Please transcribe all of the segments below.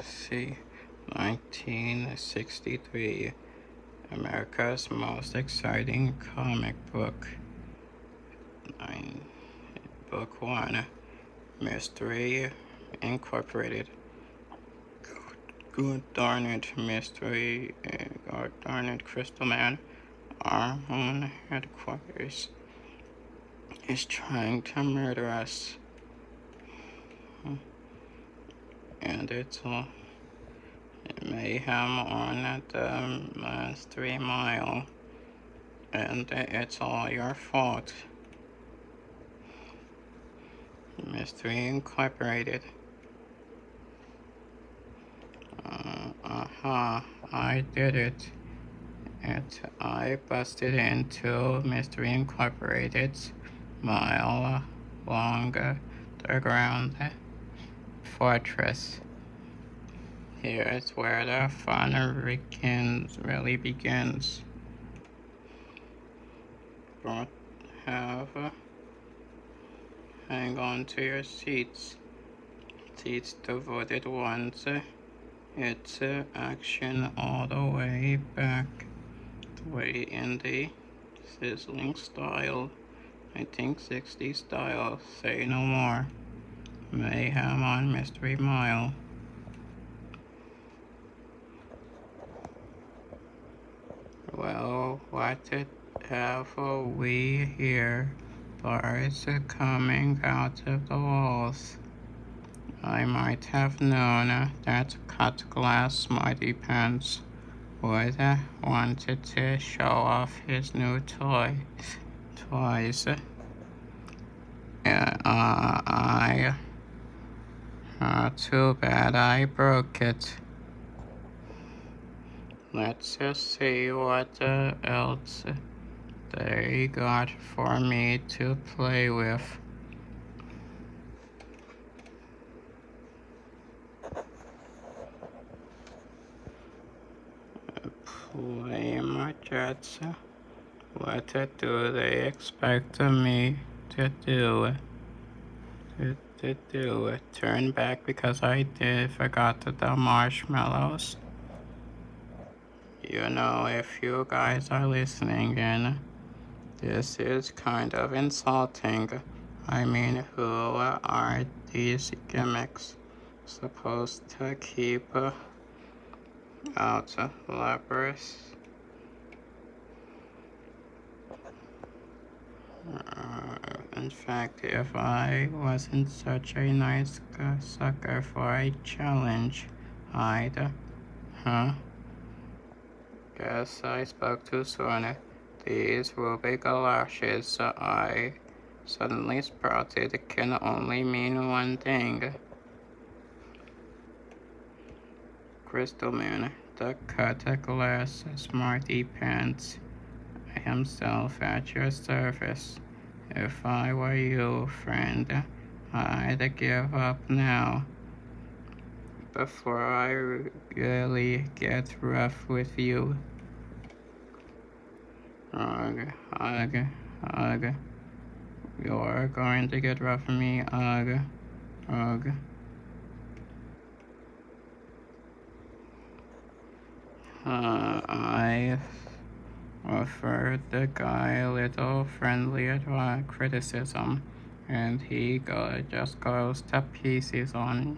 see, 1963, America's most exciting comic book. Nine, Book 1, Mystery Incorporated. Good darn it, Mystery, God darn it, Crystal Man. Our own headquarters is trying to murder us. And it's all mayhem on the 3 Mile. And it's all your fault. Mystery Incorporated. I did it. I busted into Mystery Incorporated's mile-long underground fortress. Here's where the fun really begins. Don't hang on to your seats. Seats devoted ones. It's action all the way back. Way in the sizzling style. 1960 style. Say no more. Mayhem on Mystery Mile. Well, what have we here? Bars coming out of the walls. I might have known that cut glass smarty pants would wanted to show off his new toys. Too bad I broke it. Let's see what else they got for me to play with. Play my jets. What do they expect me to do? Turn back because I forgot the marshmallows. You know, if you guys are listening in, this is kind of insulting. I mean, who are these gimmicks supposed to keep out lepers? In fact, if I wasn't such a nice sucker for a challenge, I'd, Guess I spoke too soon. These ruby galoshes I suddenly sprouted can only mean one thing. Crystal Man, the cut glass smarty pants, himself at your service. If I were you, friend, I'd give up now. Before I really get rough with you. Ugh. You're going to get rough with me, ugh. I offered the guy a little friendly criticism, and he just goes to pieces on.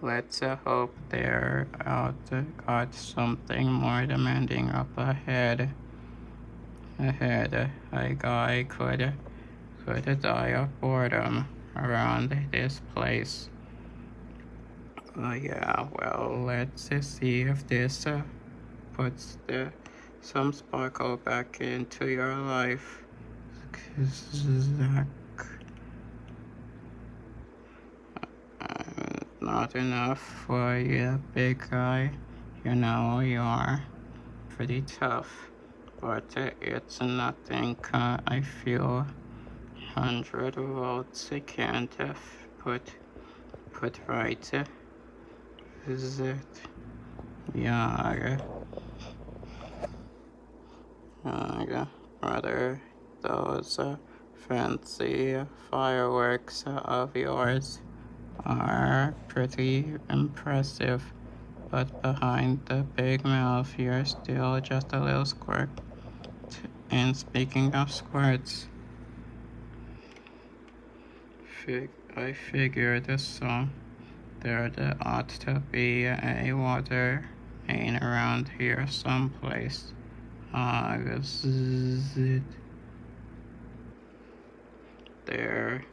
Let's hope they're got something more demanding up ahead. A guy could die of boredom around this place. Yeah, well, let's see if this puts some sparkle back into your life. Zach. Not enough for you, big guy. You know you're pretty tough, but it's nothing. I feel 100 volts can't put right. Is it? Yeah. Brother, those fancy fireworks of yours are pretty impressive, but behind the big mouth, you're still just a little squirt. And speaking of squirts, I figured so. There ought to be a water main around here someplace. Zzz. There.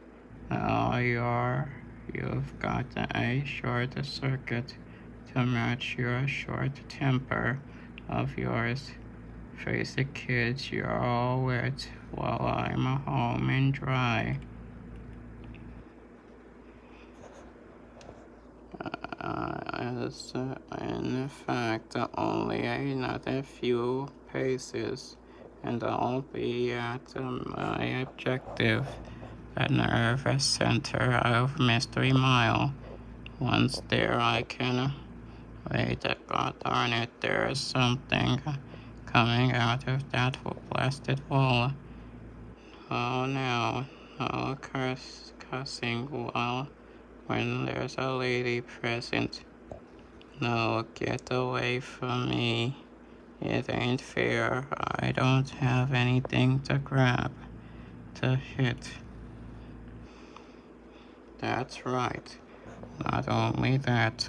Now you've got a short circuit to match your short temper of yours. Face it, kids, you're all wet while I'm home and dry. As in fact, only another few paces, and I'll be at my objective, the nervous center of Mystery Mile. Once there, I can wait. God darn it, there's something coming out of that blasted wall. Oh no, no cussing while when there's a lady present. No, get away from me. It ain't fair. I don't have anything to grab, to hit. That's right. Not only that,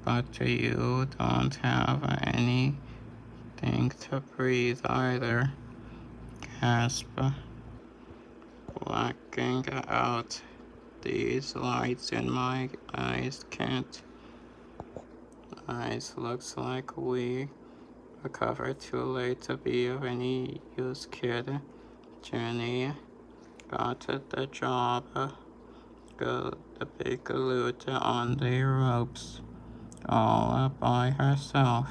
but you don't have anything to breathe either. Gasp. Blacking out. These lights in my eyes can't. Eyes looks like we recovered too late to be of any use, kid. Jenny got the job. The big loot on the ropes all by herself.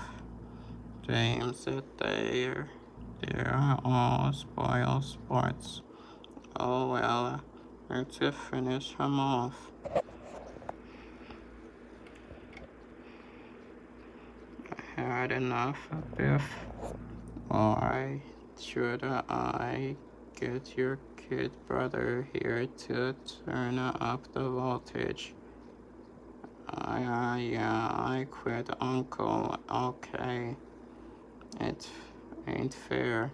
James, they're all spoil sports. Oh well, let's finish him off. I had enough, Biff. Or should I get your kid brother here to turn up the voltage? Yeah, I quit, Uncle. Okay. It ain't fair.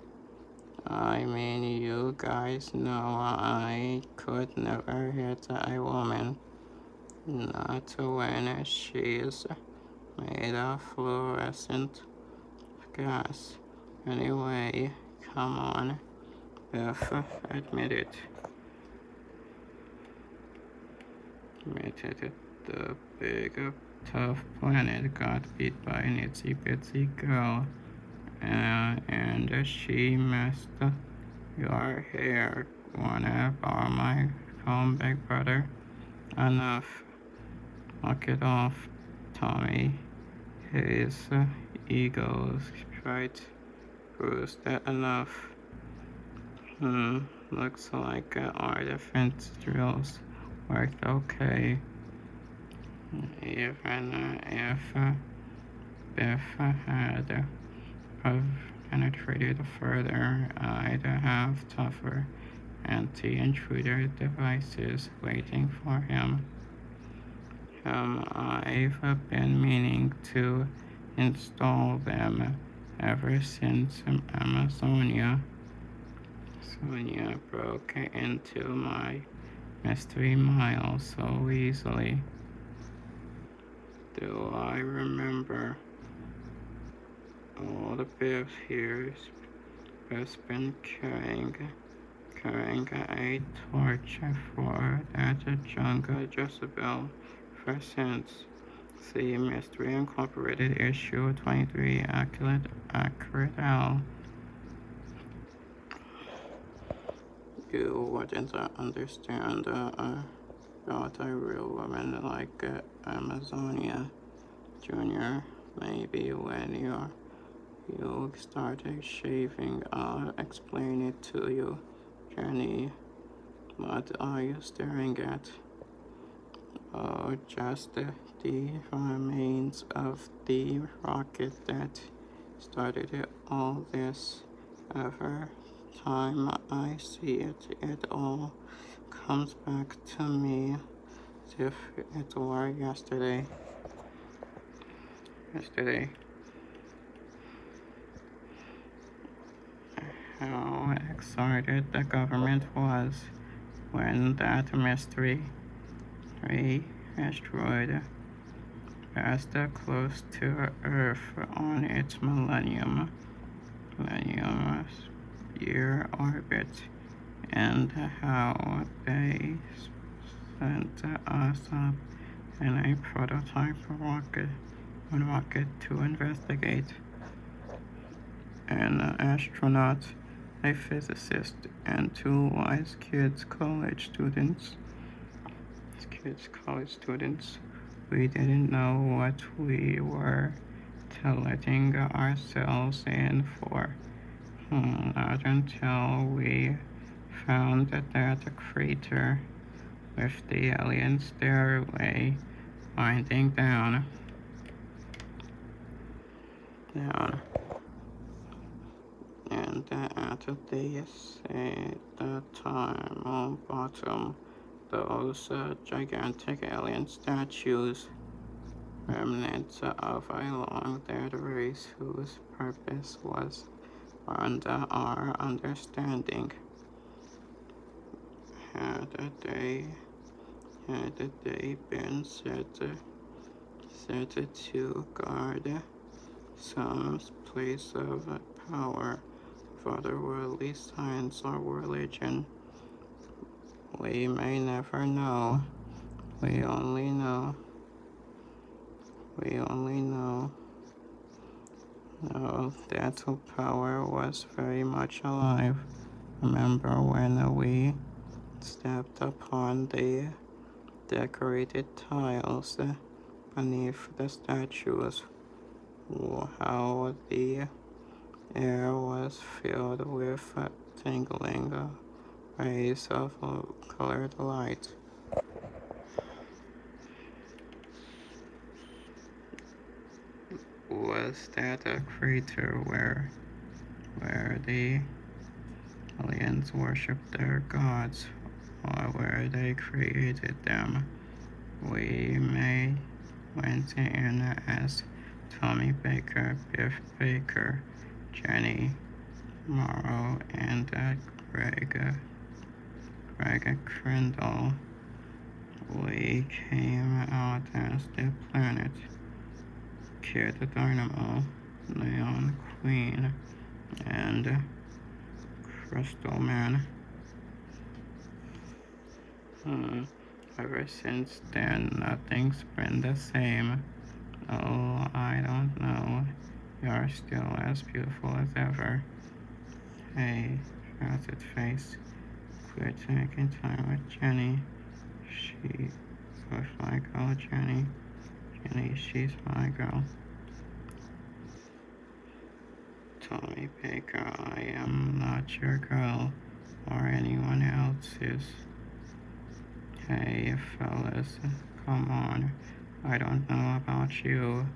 I mean, you guys know I could never hit a woman. Not when she's made of fluorescent gas. Anyway, come on, Biff, admit it. Admit it, the big, tough planet got beat by an itsy bitsy girl, and she messed your hair. Wanna borrow my comb, big brother? Enough. Knock it off, Tommy. His ego's right. Bruce, that enough. Looks like our defense drills worked okay. Even if Biff had penetrated further, I'd have tougher anti-intruder devices waiting for him. I've been meaning to install them ever since Amazonia. Sonia broke into my Mystery Mile so easily. Do I remember? All the Biff here has been carrying a torch for that jungle Jezebel for since. See Mystery Incorporated issue 23 accurate L. You wouldn't understand about a real woman like Amazonia Junior. Maybe when you start shaving, I'll explain it to you, Jenny. What are you staring at? Oh, just the remains of the rocket that started all this. Every time I see it, it all comes back to me. if it were yesterday. How excited the government was when that mystery asteroid passed close to Earth on its millennium year orbit, and how they sent us up in a prototype rocket to investigate. An astronaut, a physicist, and two wise college students. We didn't know what we were letting ourselves in for. Not until we found that crater with the alien stairway winding down. And at the time on bottom, those gigantic alien statues, remnants of a long dead race whose purpose was under our understanding. Had they been set to guard some place of power of otherworldly science or religion? We may never know. We only know that power was very much alive. Remember when we stepped upon the decorated tiles beneath the statues? How the air was filled with tingling rays of colored light. Was that a crater where the aliens worshipped their gods, or where they created them? We may went in as Tommy Baker, Biff Baker, Jenny Morrow, and Greg Crandall. We came out as the Planet, Kid Dynamo, Neon Queen, and Crystal Man. Ever since then, nothing's been the same. Oh, I don't know. You're still as beautiful as ever. Hey, frowsed face. Quit taking time with Jenny. She was my girl, Jenny. She's my girl. Tommy Baker, I am not your girl or anyone else's. Hey, fellas, come on. I don't know about you,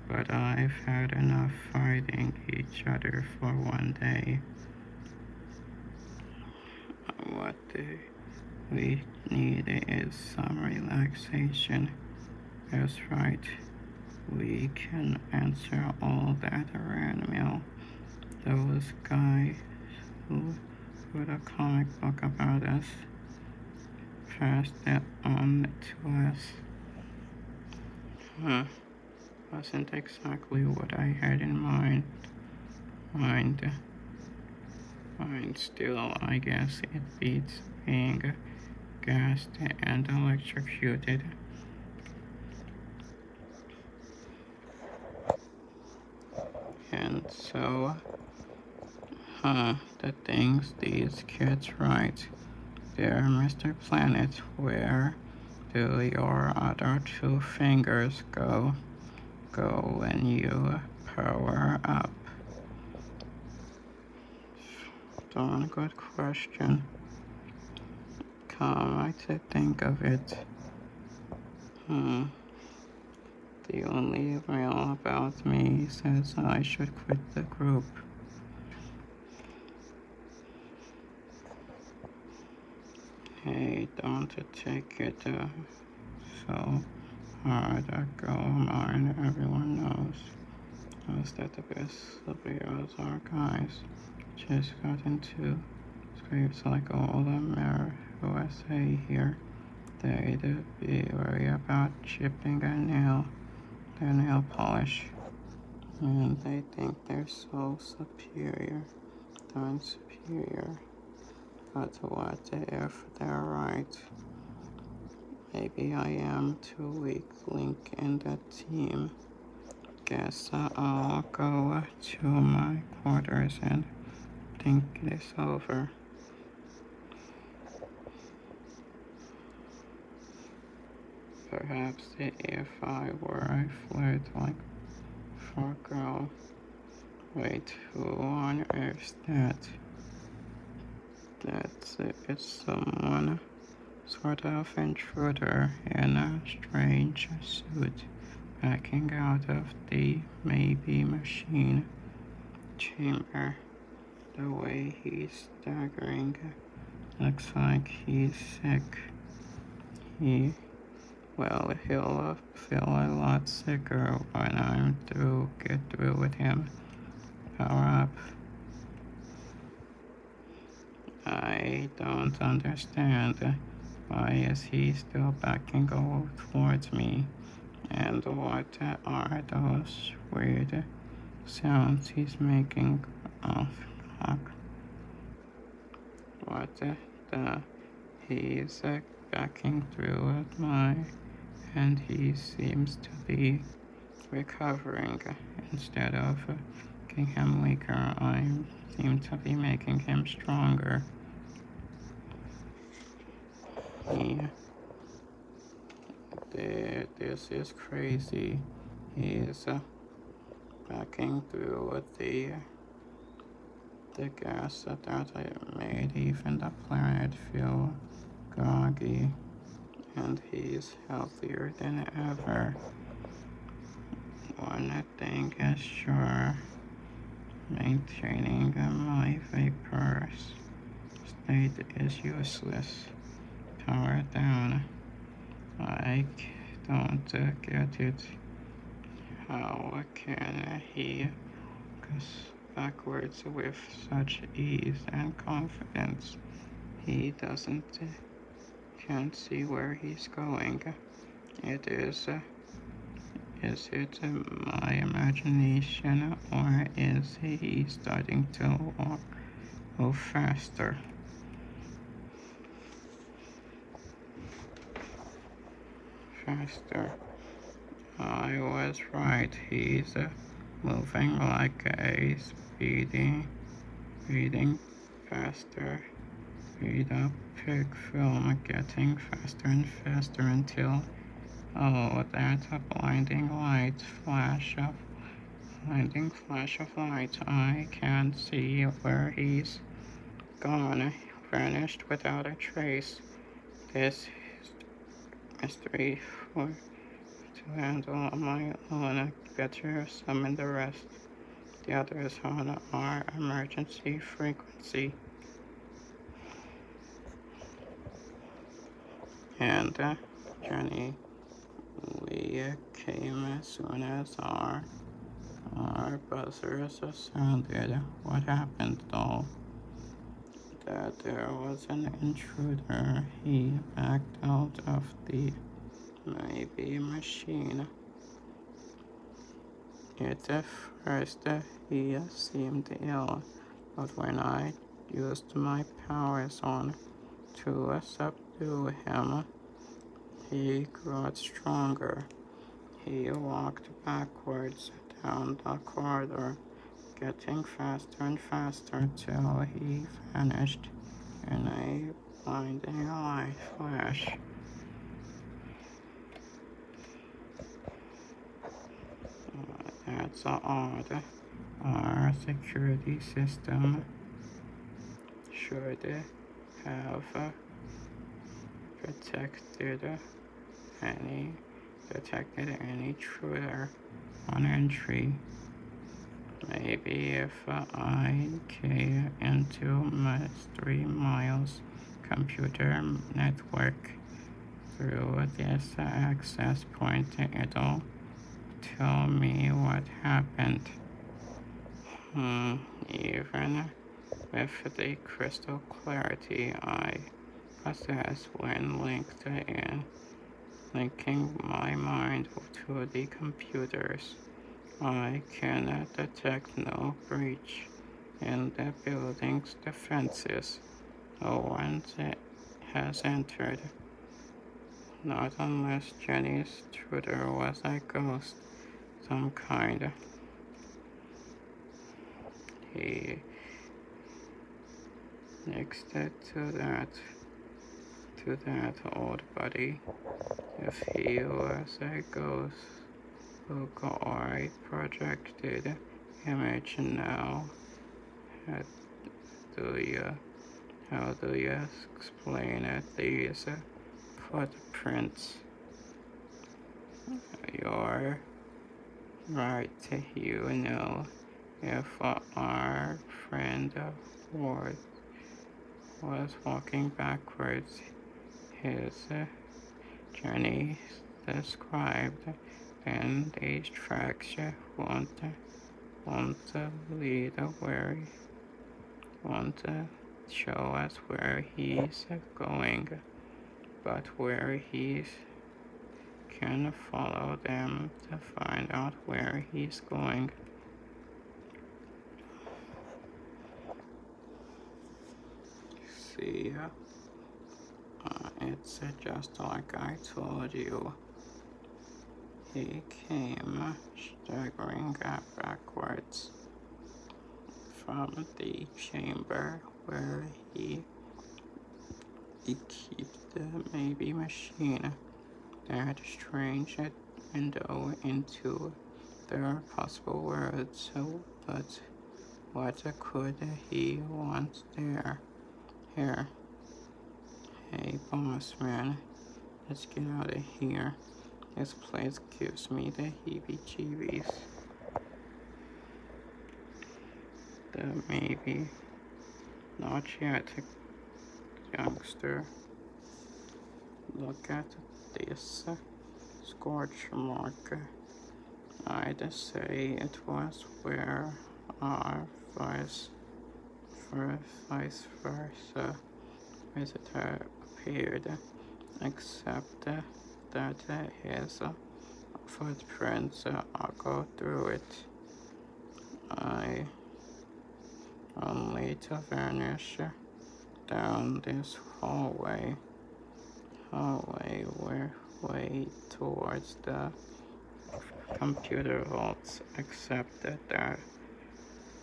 but I've had enough fighting each other for one day. What we need is some relaxation. That's right. We can answer all that around me. Those guys who wrote a comic book about us passed it on to us. Wasn't exactly what I had in mind. Still, I guess it beats being gassed and electrocuted. And so, the things these kids write. Dear Mr. Planet, where do your other two fingers go when you power up? Darn good question. Come to think of it. The only email about me says I should quit the group. Hey, don't take it so hard that go mine. Everyone knows that the best videos are guys just got into scrapes like all the USA here. They'd be worried about chipping their nail polish, and they think they're so superior, darn superior. But what if they're right? Maybe I am too weak link in the team. Guess I'll go to my quarters and think this over. Perhaps if I were a flirt like Fargo. Wait, who on earth's that? It's someone sort of intruder in a strange suit backing out of the maybe machine chamber. The way he's staggering looks like he's sick. He'll feel a lot sicker when I'm get through with him. Power up. I don't understand. Why is he still backing towards me? And what are those weird sounds he's making off clock? What the? He's backing through at and he seems to be recovering. Instead of making him weaker, I seem to be making him stronger. This is crazy. He's backing through with the gas that made even the planet feel groggy, and he's healthier than ever. One thing is sure, maintaining my vapor state is useless. Power down. I don't get it. How can he go backwards with such ease and confidence? He can't see where he's going. Is it my imagination, or is he starting to go faster? I was right. He's moving like a speeding faster. Speed up pig film, getting faster and faster until that blinding flash of light. I can't see where he's gone, vanished without a trace. This mystery to handle on my own. Better summon the rest. The others on our emergency frequency. And Jenny, we came as soon as our buzzers sounded. What happened though? That there was an intruder. He backed out of the maybe machine. At first he seemed ill, but when I used my powers on to subdue him, he got stronger. He walked backwards down the corridor, getting faster and faster till he vanished in a blinding light flash. That's odd. Our security system should have detected any intruder on entry. Maybe if I key into my 3 miles computer network, through this access point, it'll tell me what happened. Even with the crystal clarity I possess when linking my mind to the computers, I can detect no breach in the building's defenses. No one has entered, not unless Jenny's intruder was a ghost, some kind. He next to that old buddy. If he was a ghost book or a projected image now, how how do you explain these footprints? You're right, you know, if our friend Ward was walking backwards, his journey described, and these tracks won't lead where won't show us where he's going, but where he's can follow them to find out where he's going. See, it's just like I told you. He came staggering backwards from the chamber where he keeps the maybe machine. That strange window into their possible worlds. But what could he want there? Here. Hey, boss man, let's get out of here. This place gives me the heebie-jeebies. The maybe not yet, youngster. Look at this scorch mark. I'd say it was where our vice versa visitor appeared, except that his footprints go through it. I only to vanish down this hallway way towards the computer vaults, except that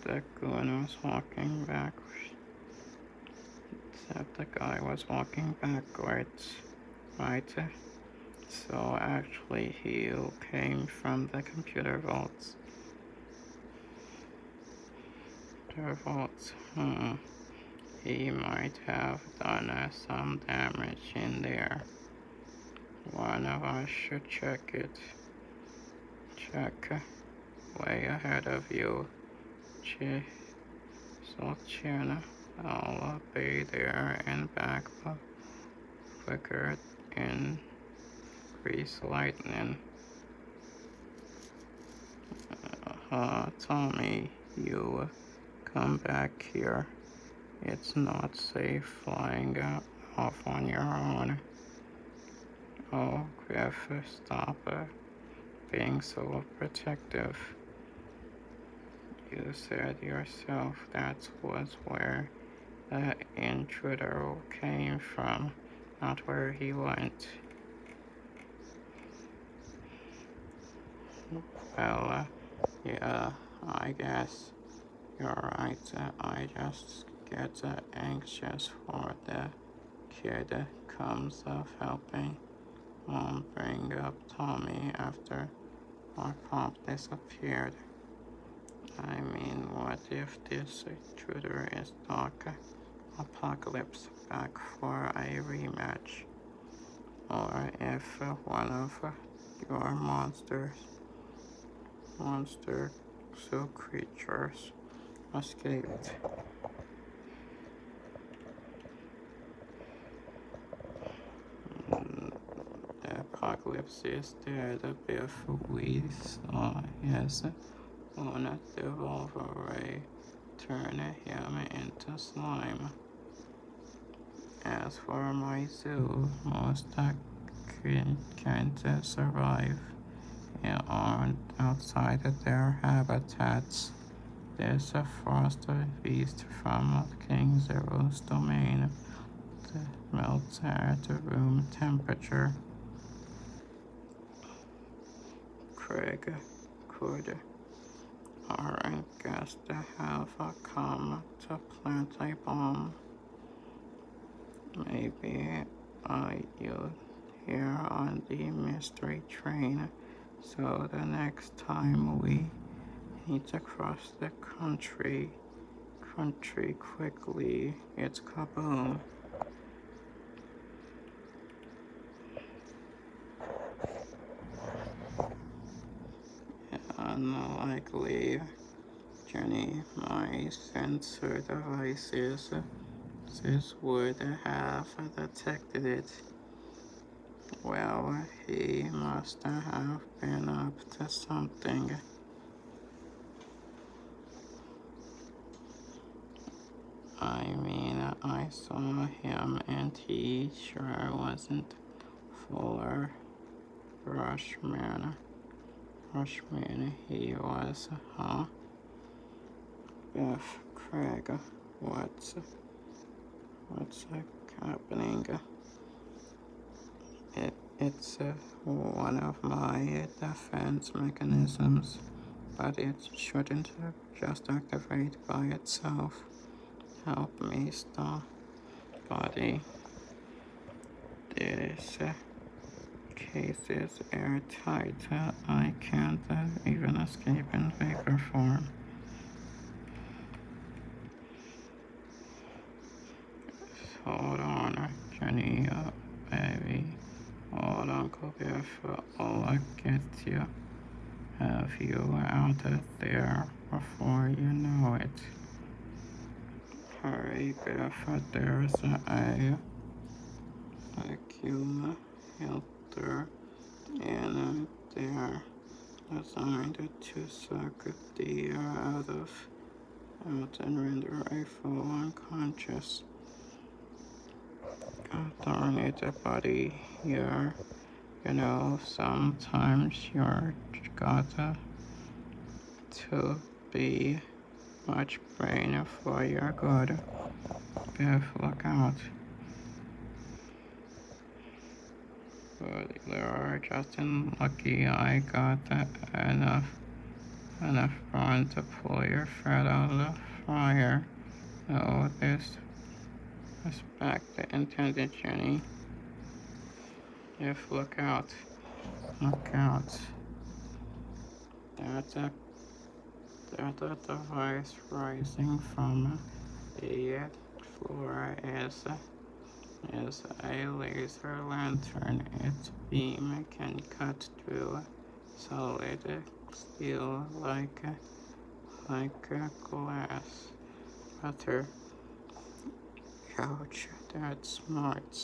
the goon was walking backwards. Except the guy was walking backwards, right? So actually he came from the computer vaults. He might have done some damage in there. One of us should check it. Check way ahead of you. Solchina. I'll be there and back quicker in grease lightning. Tommy, you come back here. It's not safe flying off on your own. Oh, Griff, stop being so protective. You said yourself that was where the intruder came from, not where he went. Well, yeah, I guess you're right. I just get anxious for the kid comes of helping Mom bring up Tommy after our pop disappeared. I mean, what if this intruder is Doc Apocalypse back for a rematch? Or if one of your monster so creatures escaped. eclipses that before we saw his on the ray turn him into slime. As for my zoo, most can't survive and outside their habitats. There's a frost beast from King Zero's domain that melts at room temperature. Craig could our guest have come to plant a bomb. Maybe you'll hear on the mystery train, so the next time we need to cross the country quickly, it's kaboom. Unlikely, Jenny, my sensor devices this would have detected it. Well, he must have been up to something. I mean, I saw him and he sure wasn't fuller Rushman. He was, huh? Beth, Craig, what's happening? It's one of my defense mechanisms, but it shouldn't just activate by itself. Help me stop, buddy. This case is airtight. I can't even escape in vapor form. Hold on, Jenny, baby. Hold on, Biff. I'll get you. Have you out there before you know it. Hurry, Biff. There's a vacuum filter in there designed to suck the air out and render a full unconscious. Darn it, buddy, here. You know, sometimes you're gotta to be much brain for your good. Biff, look out. But you're just lucky I got enough brawn to pull your thread out of the fire. No, respect the intended, Jenny. If look out. That's a device rising from the floor is a laser lantern. Its beam can cut through solid steel like glass. Butter. Ouch, that's smart.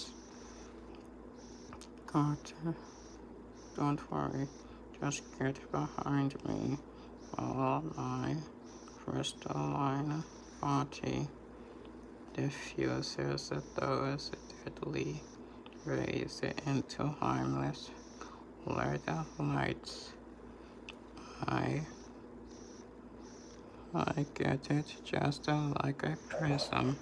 God, don't worry. Just get behind me while my crystalline body diffuses those deadly rays into harmless red lights. I get it just like a prism.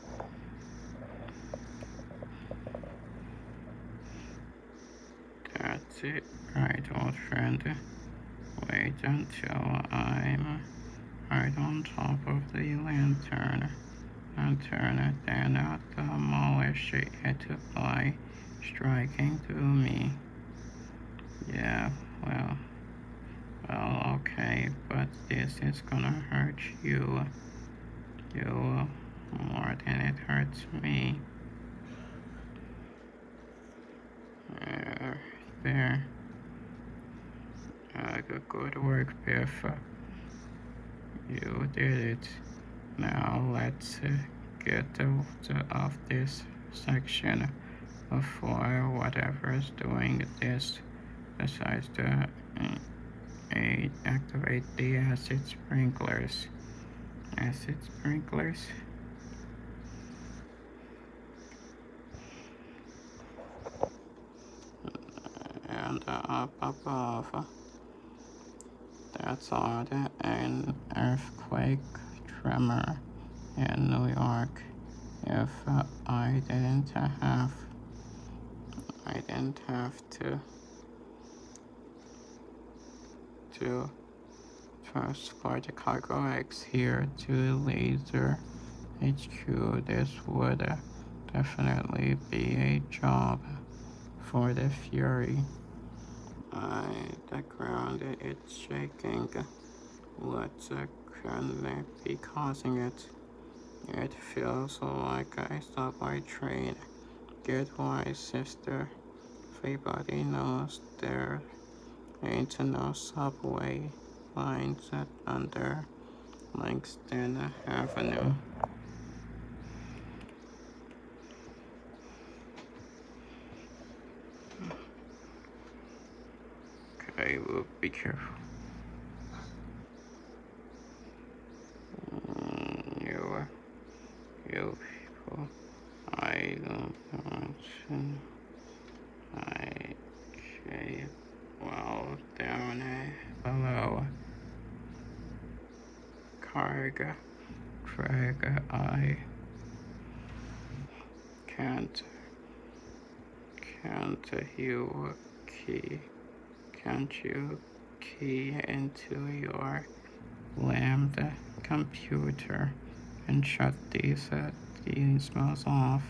That's it, right, old friend. Wait until I'm right on top of the lantern, then I'll demolish it by striking through me. Yeah, well, okay, but this is gonna hurt you more than it hurts me. There. Good work, Biff. You did it. Now let's get off this section before whatever's doing this besides the activate the acid sprinklers. Acid sprinklers. And up above, that's all an earthquake tremor in New York. If I didn't have to transport the cargo eggs here to Laser HQ, this would definitely be a job for the Fury. The ground is shaking. What can be causing it? It feels like a subway train. Get wise, sister. Everybody knows there ain't no subway lines under Langston Avenue. Okay, we'll be careful. You people, I don't mention. Okay, well, down below. Craig, I can't you key, can't you key into your Lambda computer and shut these modes off?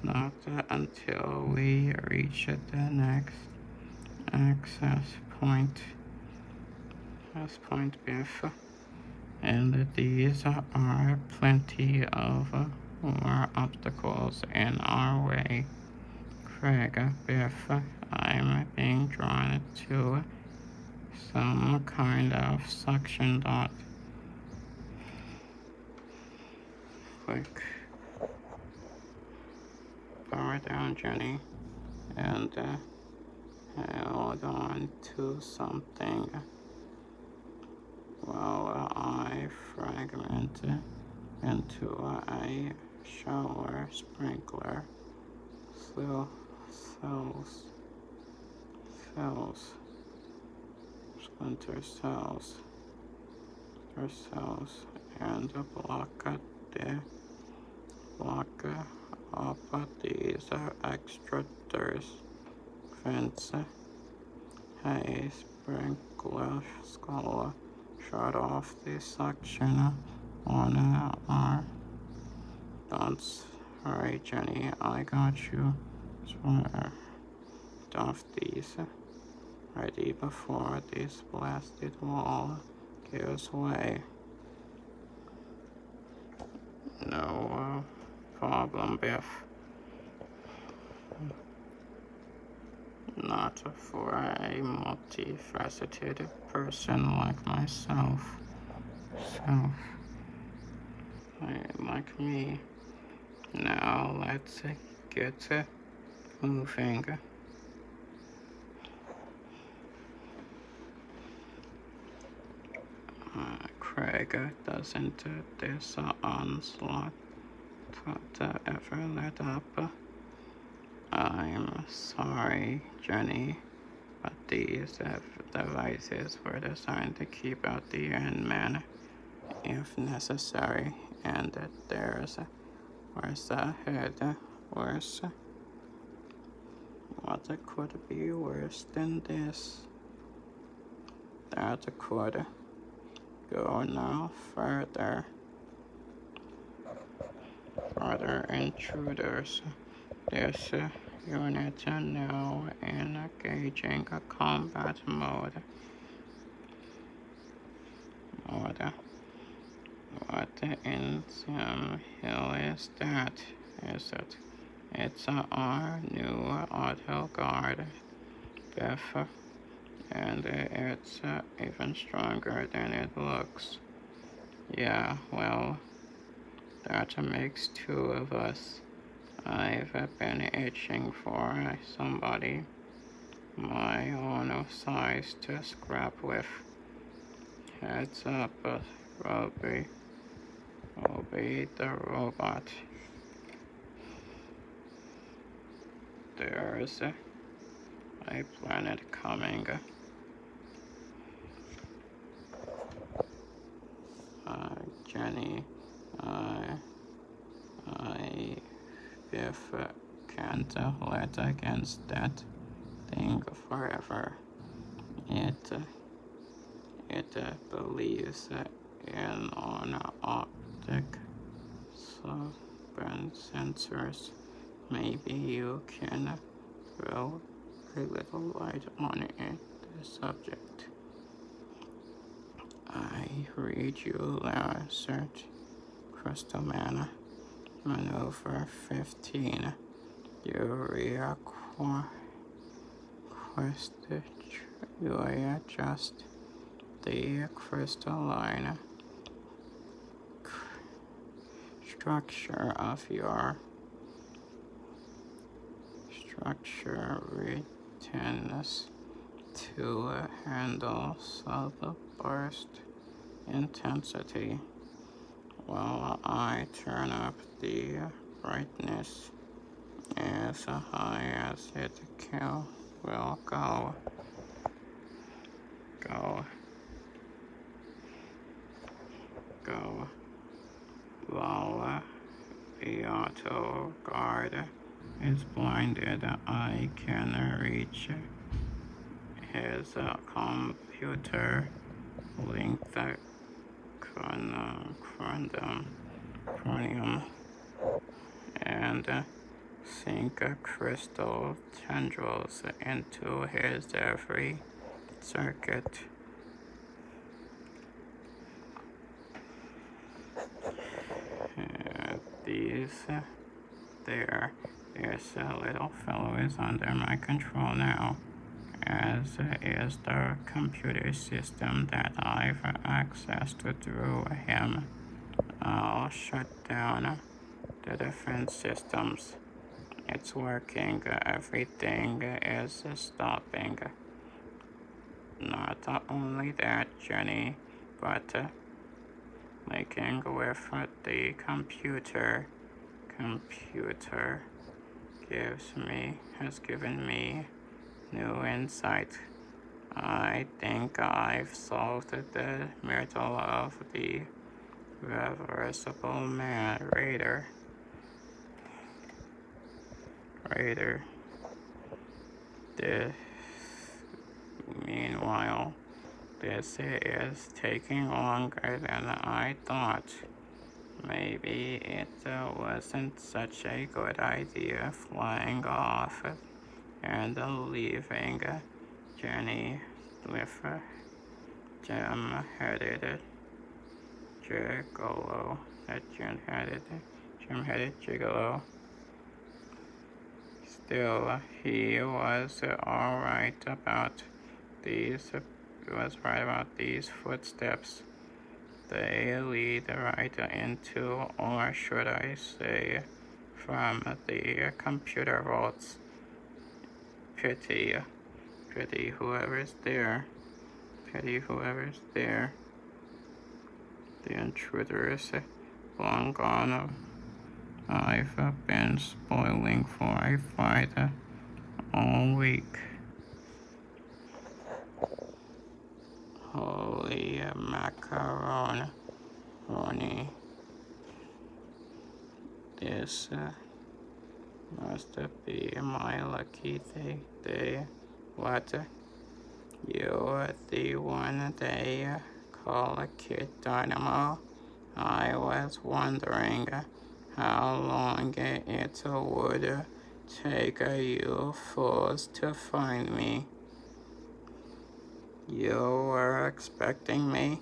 Not until we reach the next access point. Biff. And these are plenty of more obstacles in our way. Craig, Biff, I'm being drawn to some kind of suction dot. Click. Power down, Jenny, and hold on to something. Well, I fragment into a shower sprinkler. Splinter cells, and block up these extra fence. Hey, sprinkler skull, shut off the suction on our dunce. Alright, Jenny, I got you. Swear off these ready before this blasted wall gives way. No problem, Biff. Not for a multifaceted person like myself. Like me. Now let's get moving. Craig, doesn't this onslaught ever let up? I'm sorry, Jenny, but these devices were designed to keep out the Endman if necessary, and there's worse ahead. Worse. What could be worse than this? That could go no further. Further intruders. This unit now engaging a combat mode. What in some hill is that? Is it? It's our new auto guard, Biff, and it's even stronger than it looks. Yeah, well, that makes two of us. I've been itching for somebody my own size to scrap with. Heads up, will be the robot. There's a planet coming. Jenny, if can't let against that thing forever. It believes in an optic sensors. Maybe you can throw a little light on it, the subject. I read you search Crystal Mana Maneuver 15. You readjust the crystalline structure of your structure retains to handle burst intensity while I turn up the brightness as high as it will go. While the auto guard is blinded, I can reach his computer, link the chromium, and sink crystal tendrils into his every circuit. This little fellow is under my control now, as is the computer system that I've accessed through him. I'll shut down the defense systems. It's working. Everything is stopping. Not only that, Jenny, but linking with the computer has given me new insight. I think I've solved the riddle of the reversible man raider. Meanwhile, this is taking longer than I thought. Maybe it wasn't such a good idea flying off and leaving Jenny with gem-headed gigolo. Gigolo. Still, he was right about these footsteps. They lead right into, or should I say, from the computer vaults. Pity whoever's there. The intruder is long gone. I've been spoiling for a fight all week. Holy macaroni. This must be my lucky day. What? You're the one they call a Kid Dynamo? I was wondering how long it would take you fools to find me. You were expecting me?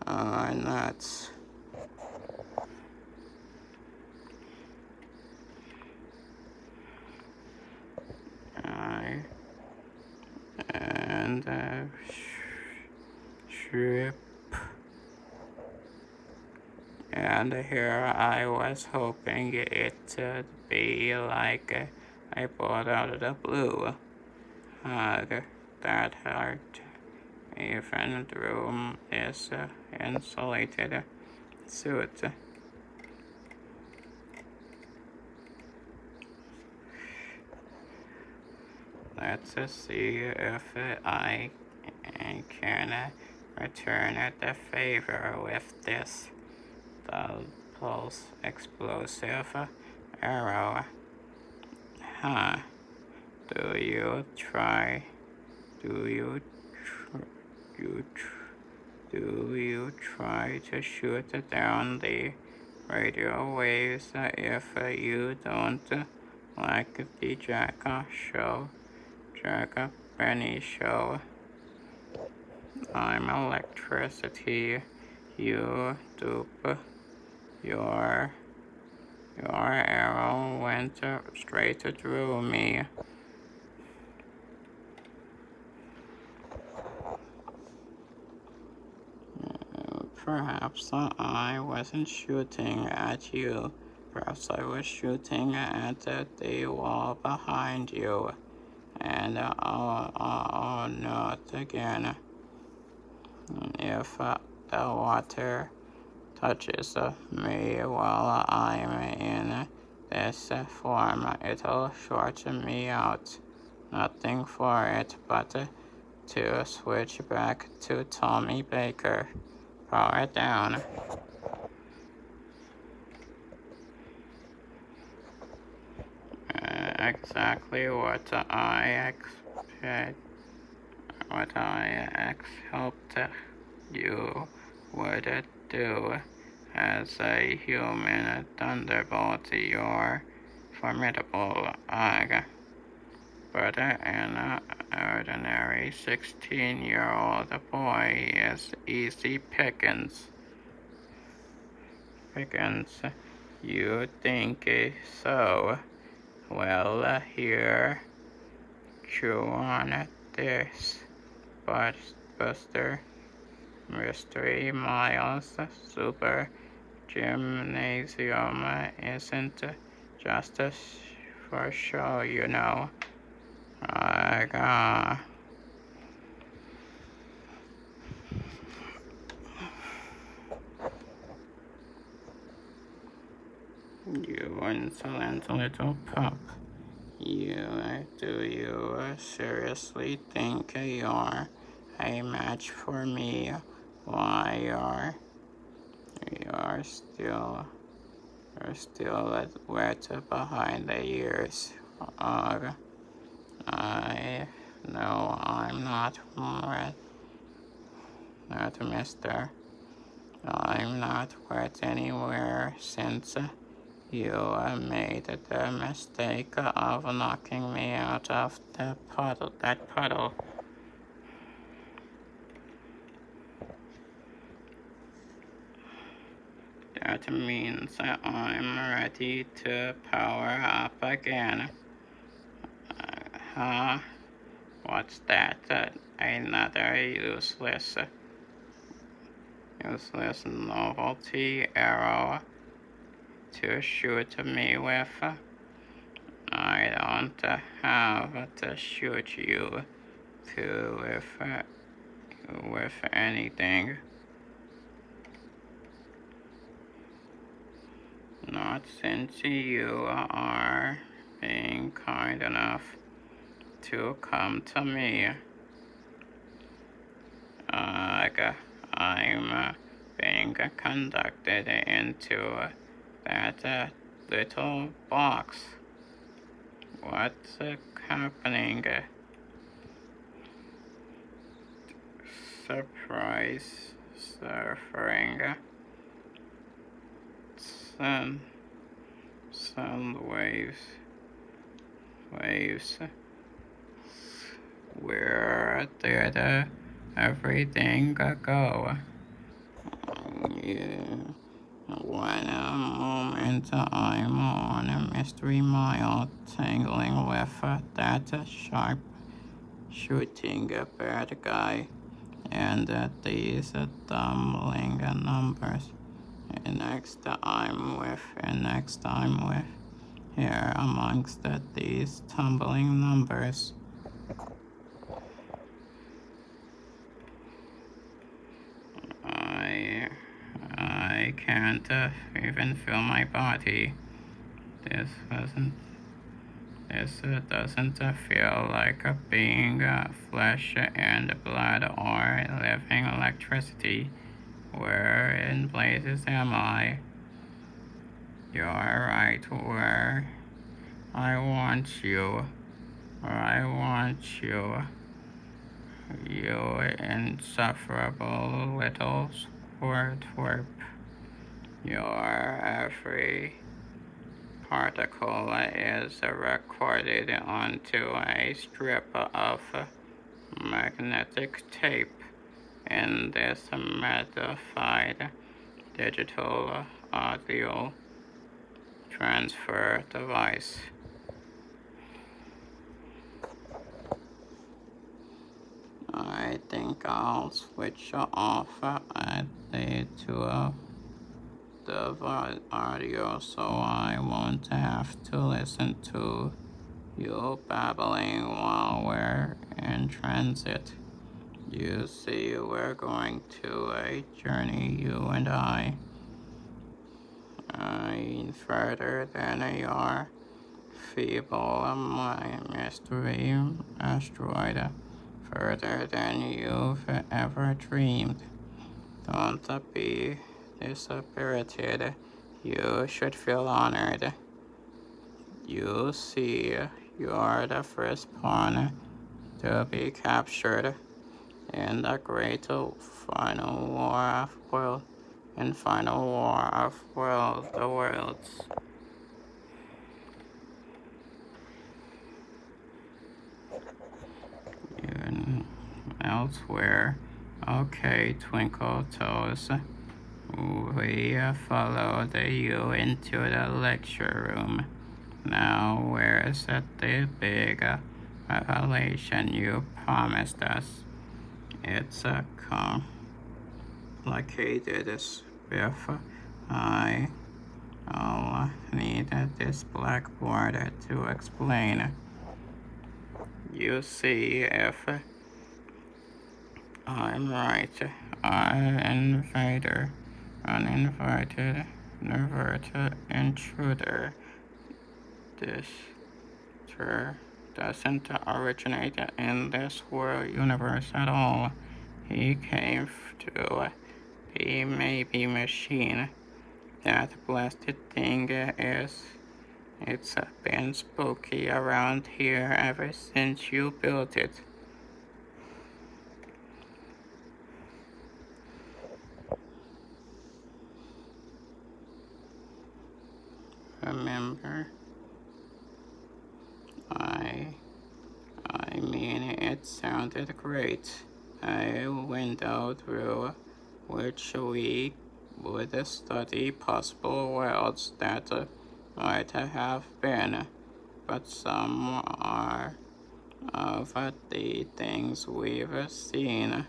Nuts. And here I was hoping it'd be like I bought out of the blue. hug that hurt even through this insulated suit. Let's see if I can return the favor with this pulse explosive arrow. Huh? Do you try? Do you? Do you try to shoot down the radio waves if you don't like the Jack Benny show? I'm electricity, you dupe. Your arrow went straight through me. Perhaps I wasn't shooting at you. Perhaps I was shooting at the wall behind you. And not again. If the water touches me while I'm in this form, it'll shorten me out. Nothing for it but to switch back to Tommy Baker. Power down. Exactly what I hoped you would do. As a human thunderbolt, you're formidable, Ag. But an ordinary 16-year-old boy is easy pickings. You think so? Well, here, chew on this, Buster. Mystery Miles Super Gymnasium isn't just for show, you know. You insolent little pup. Do you seriously think you're a match for me? Why you're still wet behind the ears. I know I'm not mister. I'm not wet anywhere since you made the mistake of knocking me out of that puddle. That means I'm ready to power up again. Huh? What's that? Another useless novelty arrow to shoot me with? I don't have to shoot you with anything. Not since you are being kind enough to come to me. I'm being conducted into that little box. What's happening? Surprise, suffering. Sound waves. Where did everything go? One moment I'm on a mystery mile, tangling with that sharp shooting bad guy, and these tumbling numbers. And next I'm with here amongst these tumbling numbers. can't even feel my body. This wasn't. This doesn't feel like being flesh and blood or living electricity. Where in blazes am I? You're right where I want you. I want you. You insufferable little squirtwerp. Your every particle is recorded onto a strip of magnetic tape in this modified digital audio transfer device. I think I'll switch off the audio so I won't have to listen to you babbling while we're in transit. You see, we're going to a journey, you and I. Further than your feeble mystery asteroid. Further than you've ever dreamed. Don't be dispirited. You should feel honored. You see, you're the first pawn to be captured in the great final war of world, the worlds. Even elsewhere, okay, Twinkle Toes. We followed you into the lecture room. Now, where's the big revelation you promised us? It's complicated, Spiff. I'll need this blackboard to explain. You see, if I'm right, uninvited intruder. This doesn't originate in this world universe at all. He came to the maybe machine. That blasted thing is. It's been spooky around here ever since you built it. Remember? I mean, it sounded great. A window through which we would study possible worlds that might have been, but some are of the things we've seen.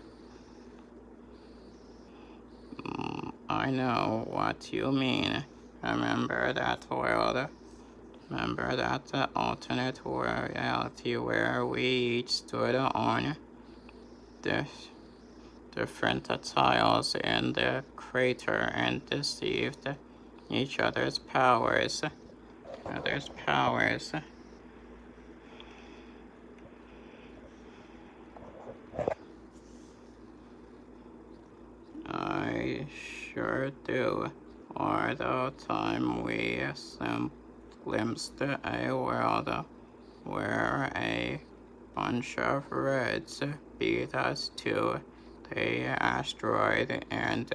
I know what you mean. Remember that world? Remember that alternate reality where we each stood on the different tiles in the crater and deceived each other's powers. I sure do. Or the time we glimpsed a world where a bunch of Reds beat us to the asteroid and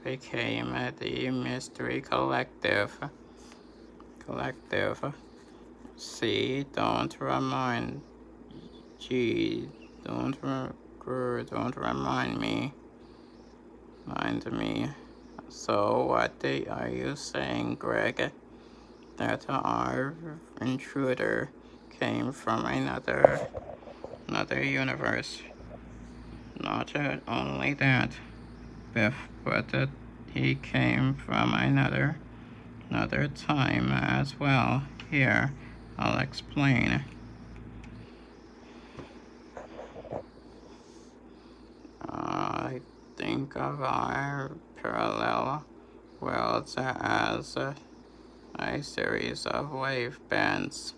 became the Mystery Collective. See, don't remind me. Mind me. So what are you saying, Greg? That our intruder came from another universe. Not only that, Biff, but that he came from another time as well. Here, I'll explain. I think of our parallel well as a series of wave bands.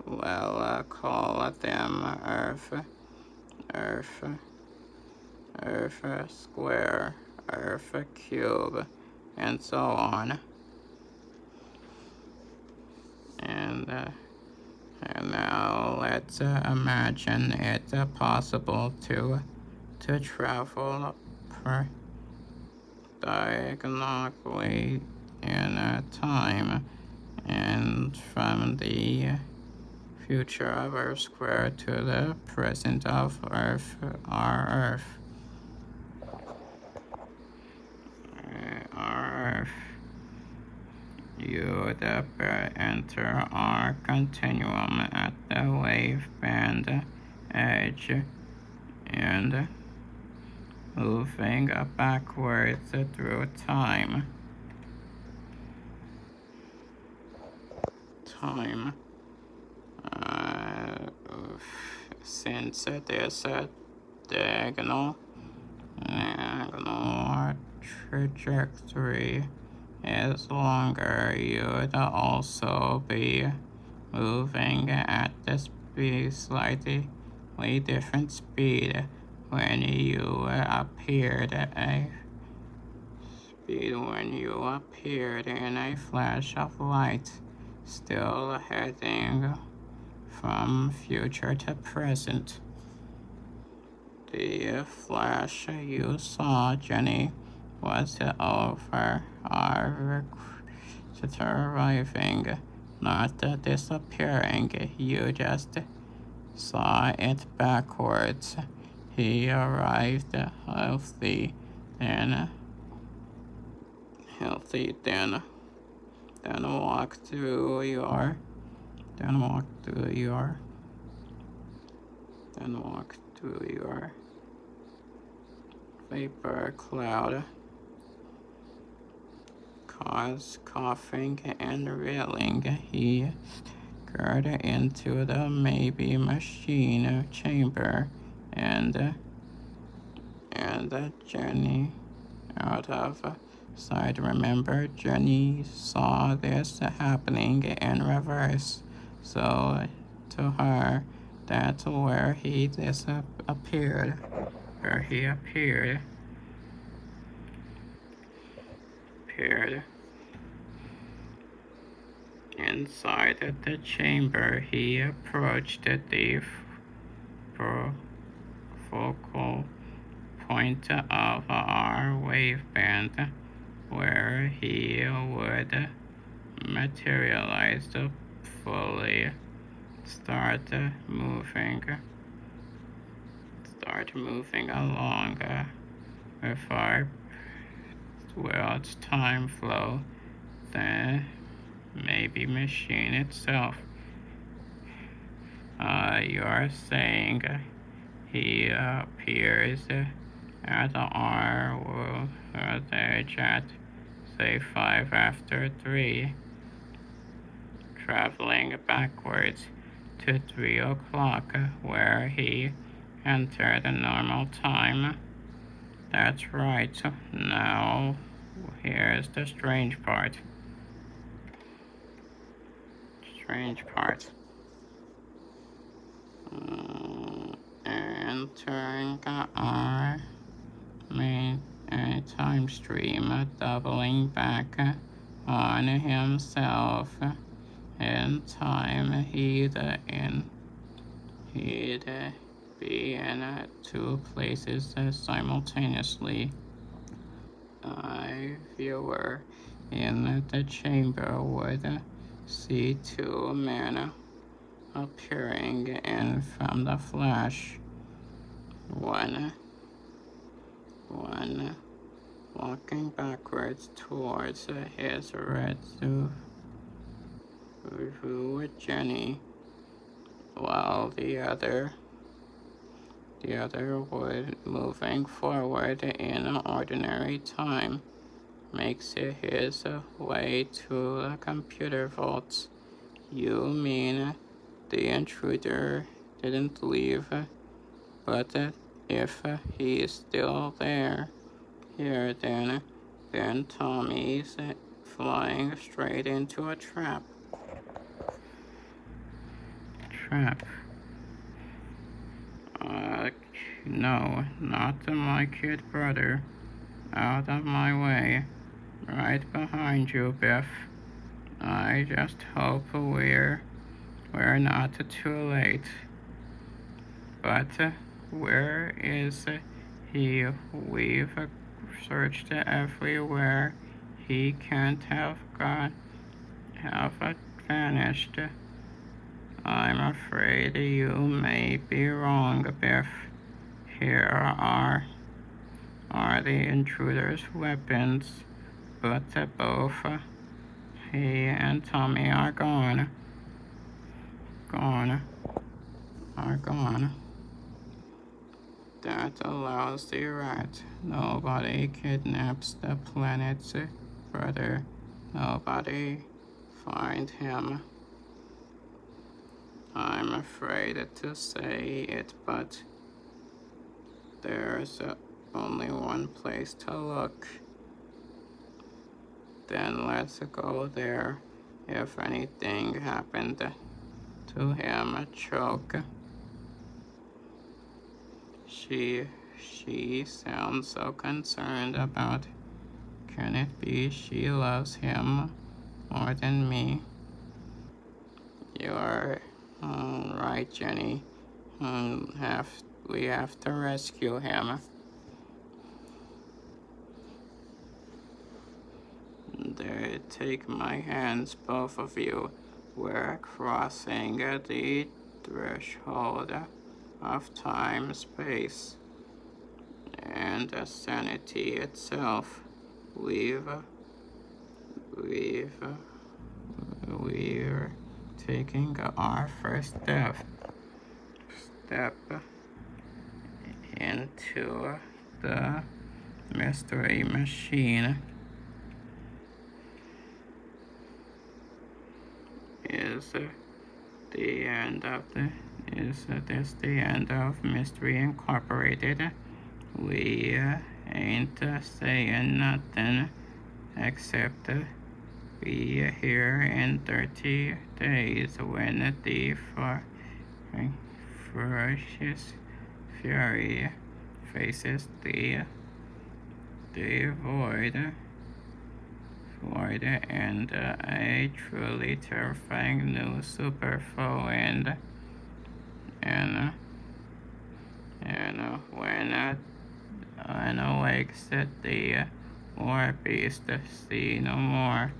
We'll call them Earth, Earth square, Earth cube, and so on. And now let's imagine it possible to travel diagonally in time, and from the future of Earth square to the present of Earth, our Earth. Our Earth. You would enter our continuum at the waveband edge and moving backwards through time. Since this diagonal trajectory is longer, you'd also be moving at the slightly different speed when you appeared in a flash of light, still heading from future to present. The flash you saw, Jenny, was over our arriving, not disappearing. You just saw it backwards. He arrived healthy, then walked through your vapor cloud, caused coughing and reeling. He got into the maybe machine chamber, and Jenny out of sight. Remember, Jenny saw this happening in reverse, so to her, that's where he disappeared. Appeared. Inside the chamber, he approached the focal point of our waveband, where he would materialize fully, start moving along with our world's time flow, the maybe machine itself. You're saying he appears at our world edge at, say, 5 after 3, traveling backwards to 3 o'clock, where he entered normal time. That's right. Now, here's the strange part. Entering our main time stream, doubling back on himself in time. He'd be in 2 places simultaneously. A viewer in the chamber would see 2 men appearing in from the flash. One walking backwards towards his red suit with Jenny, while the other would moving forward in ordinary time, makes his way to the computer vaults. You mean the intruder didn't leave, but if he is still there, here then, Then Tommy's flying straight into a trap. Trap. Uh, no, not my kid brother. Out of my way. Right behind you, Biff. I just hope we're not too late. But where is he? We've searched everywhere. He can't have vanished. I'm afraid you may be wrong, Biff. Here are the intruder's weapons, but both he and Tommy are gone. Gone. Are gone. That allows the rat. Nobody kidnaps the planet's brother. Nobody find him. I'm afraid to say it, but there's only one place to look. Then let's go there. If anything happened to him, a choke. She sounds so concerned about. Can it be she loves him more than me? You're right, Jenny. We have to rescue him. There, take my hands, both of you. We're crossing the threshold of time, space, and sanity itself. We're taking our first step into the mystery machine. Is this the end of Mystery Incorporated? We ain't saying nothing except be here in 30 days when the ferocious fury faces the void and a truly terrifying new super foe and when awakes the war beast, see no more.